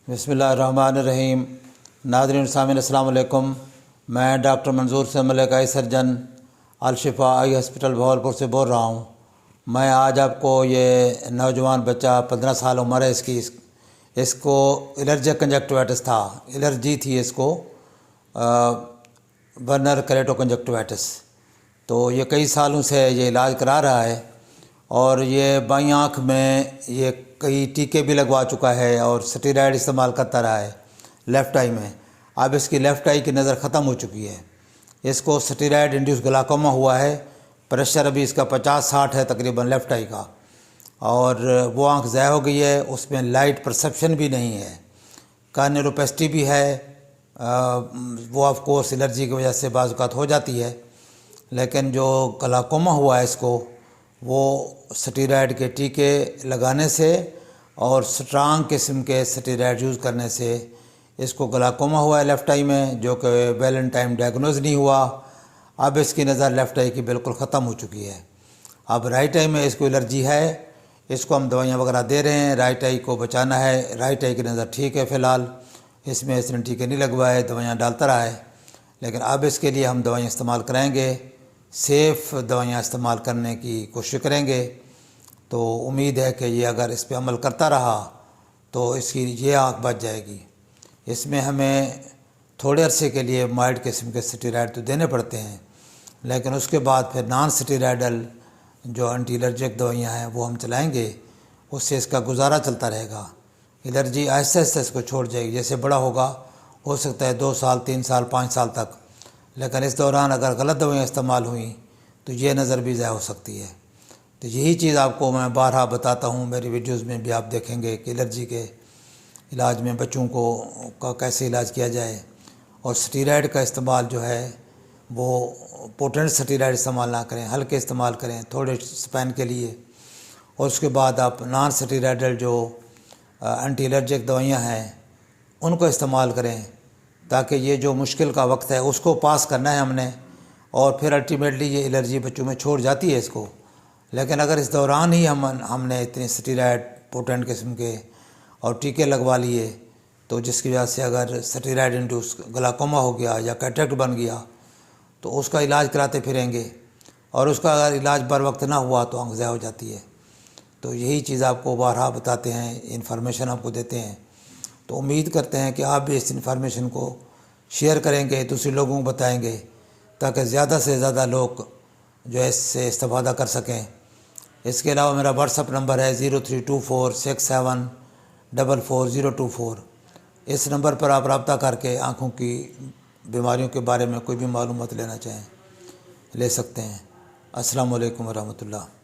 بسم اللہ الرحمن الرحیم۔ ناظرین سامعین السلام علیکم۔ میں ڈاکٹر منظور سے ملک آئی سرجن الشفا آئی ہاسپٹل بھاولپور سے بول رہا ہوں۔ میں آج آپ کو یہ نوجوان بچہ 15 سال عمر ہے اس کو الرجک کنجکٹیوائٹس تھا، الرجی تھی اس کو برنر کریٹو کنجکٹیوائٹس۔ تو یہ کئی سالوں سے یہ علاج کرا رہا ہے اور یہ بائیں آنکھ میں یہ کئی ٹیکے بھی لگوا چکا ہے اور سٹیرائڈ استعمال کرتا رہا ہے لیفٹ آئی میں۔ اب اس کی لیفٹ آئی کی نظر ختم ہو چکی ہے۔ اس کو سٹیرائڈ انڈیوس گلاکوما ہوا ہے، پریشر ابھی اس کا 50-60 ہے تقریباً لیفٹ آئی کا، اور وہ آنکھ ضائع ہو گئی ہے، اس میں لائٹ پرسیپشن بھی نہیں ہے، کارنیروپیسٹی بھی ہے، وہ آف کورس الرجی کی وجہ سے بعض اوقات ہو جاتی ہے، لیکن جو گلاکوما ہوا ہے اس کو وہ سٹیرائڈ کے ٹیکے لگانے سے اور سٹرانگ قسم کے سٹیرائڈ یوز کرنے سے اس کو گلاکوما ہوا ہے لیفٹ آئی میں، جو کہ ویل ان ٹائم ڈائگنوز نہیں ہوا۔ اب اس کی نظر لیفٹ آئی کی بالکل ختم ہو چکی ہے۔ اب رائٹ آئی میں اس کو الرجی ہے، اس کو ہم دوائیاں وغیرہ دے رہے ہیں، رائٹ آئی کو بچانا ہے۔ رائٹ آئی کی نظر ٹھیک ہے فی الحال، اس میں اس نے ٹیکے نہیں لگوائے، دوائیاں ڈالتا رہا ہے، لیکن اب اس کے لیے ہم دوائیاں استعمال کریں گے، سیف دوائیاں استعمال کرنے کی کوشش کریں گے۔ تو امید ہے کہ یہ اگر اس پہ عمل کرتا رہا تو اس کی یہ آنکھ بچ جائے گی۔ اس میں ہمیں تھوڑے عرصے کے لیے مائلڈ قسم کے سٹیرائڈ تو دینے پڑتے ہیں، لیکن اس کے بعد پھر نان سٹیرائڈل جو اینٹی الرجک دوائیاں ہیں وہ ہم چلائیں گے، اس سے اس کا گزارا چلتا رہے گا۔ الرجی آہستہ آہستہ اس کو چھوڑ جائے گی، جیسے بڑا ہوگا ہو سکتا ہے 2 سال 3 سال 5 سال تک، لیکن اس دوران اگر غلط دوائیاں استعمال ہوئیں تو یہ نظر بھی ضائع ہو سکتی ہے۔ تو یہی چیز آپ کو میں بارہا بتاتا ہوں، میری ویڈیوز میں بھی آپ دیکھیں گے کہ الرجی کے علاج میں بچوں کا کیسے علاج کیا جائے، اور سٹیرائڈ کا استعمال جو ہے وہ پوٹنٹ سٹیرائڈ استعمال نہ کریں، ہلکے استعمال کریں تھوڑے سپین کے لیے، اور اس کے بعد آپ نان سٹیرائڈل جو اینٹی الرجک دوائیاں ہیں ان کو استعمال کریں، تاکہ یہ جو مشکل کا وقت ہے اس کو پاس کرنا ہے ہم نے، اور پھر الٹیمیٹلی یہ الرجی بچوں میں چھوڑ جاتی ہے اس کو۔ لیکن اگر اس دوران ہی ہم نے اتنے سٹیرائڈ پوٹنٹ قسم کے اور ٹیکے لگوا لیے، تو جس کی وجہ سے اگر سٹیرائڈ انڈیوس گلاکوما ہو گیا یا کیٹریکٹ بن گیا تو اس کا علاج کراتے پھریں گے، اور اس کا اگر علاج بر وقت نہ ہوا تو آنکھ ضائع ہو جاتی ہے۔ تو یہی چیز آپ کو بارہا بتاتے ہیں، انفارمیشن آپ کو دیتے ہیں، تو امید کرتے ہیں کہ آپ بھی اس انفارمیشن کو شیئر کریں گے، دوسرے لوگوں کو بتائیں گے، تاکہ زیادہ سے زیادہ لوگ جو ہے اس سے استفادہ کر سکیں۔ اس کے علاوہ میرا واٹس اپ نمبر ہے 032467444024۔ اس نمبر پر آپ رابطہ کر کے آنکھوں کی بیماریوں کے بارے میں کوئی بھی معلومات لینا چاہیں لے سکتے ہیں۔ السلام علیکم ورحمۃ اللہ۔